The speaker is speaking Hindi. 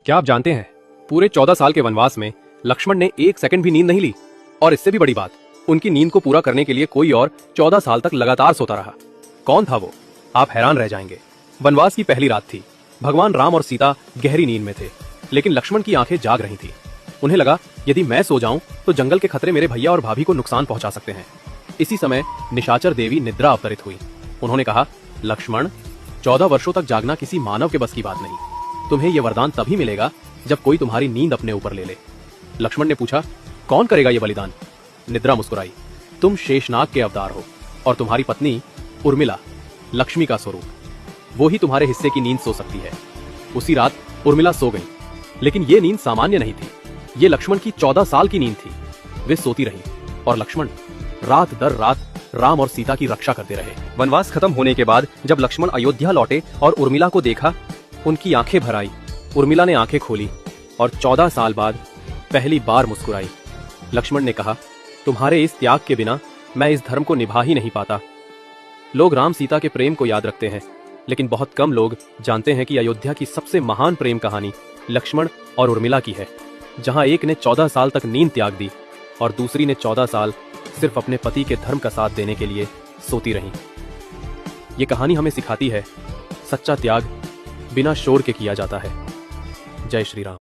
क्या आप जानते हैं, पूरे 14 साल के वनवास में लक्ष्मण ने एक सेकंड भी नींद नहीं ली। और इससे भी बड़ी बात, उनकी नींद को पूरा करने के लिए कोई और 14 साल तक लगातार सोता रहा। कौन था वो? आप हैरान रह जाएंगे। वनवास की पहली रात थी। भगवान राम और सीता गहरी नींद में थे, लेकिन लक्ष्मण की आंखें जाग रही थी। उन्हें लगा, यदि मैं सो जाऊं तो जंगल के खतरे मेरे भैया और भाभी को नुकसान पहुंचा सकते हैं। इसी समय निशाचर देवी निद्रा अवतरित हुई। उन्होंने कहा, लक्ष्मण, 14 वर्षों तक जागना किसी मानव के बस की बात नहीं। तुम्हें यह वरदान तभी मिलेगा जब कोई तुम्हारी नींद अपने ऊपर ले ले। लक्ष्मण ने पूछा, कौन करेगा यह बलिदान? निद्रा मुस्कुराई, तुम शेषनाग के अवतार हो और तुम्हारी पत्नी उर्मिला लक्ष्मी का स्वरूप, वो ही तुम्हारे हिस्से की नींद सो सकती है। उसी रात उर्मिला सो गई, लेकिन ये नींद सामान्य नहीं थी। ये लक्ष्मण की 14 साल की नींद थी। वे सोती रही और लक्ष्मण रात दर रात राम और सीता की रक्षा करते रहे। वनवास खत्म होने के बाद जब लक्ष्मण अयोध्या लौटे और उर्मिला को देखा, उनकी आंखें भर आई। उर्मिला ने आंखें खोली और 14 साल बाद पहली बार मुस्कुराई। लक्ष्मण ने कहा, तुम्हारे इस त्याग के बिना मैं इस धर्म को निभा ही नहीं पाता। लोग राम सीता के प्रेम को याद रखते हैं, लेकिन बहुत कम लोग जानते हैं कि अयोध्या की सबसे महान प्रेम कहानी लक्ष्मण और उर्मिला की है, जहां एक ने 14 साल तक नींद त्याग दी और दूसरी ने 14 साल सिर्फ अपने पति के धर्म का साथ देने के लिए सोती रहीं। ये कहानी हमें सिखाती है, सच्चा त्याग बिना शोर के किया जाता है। जय श्री राम।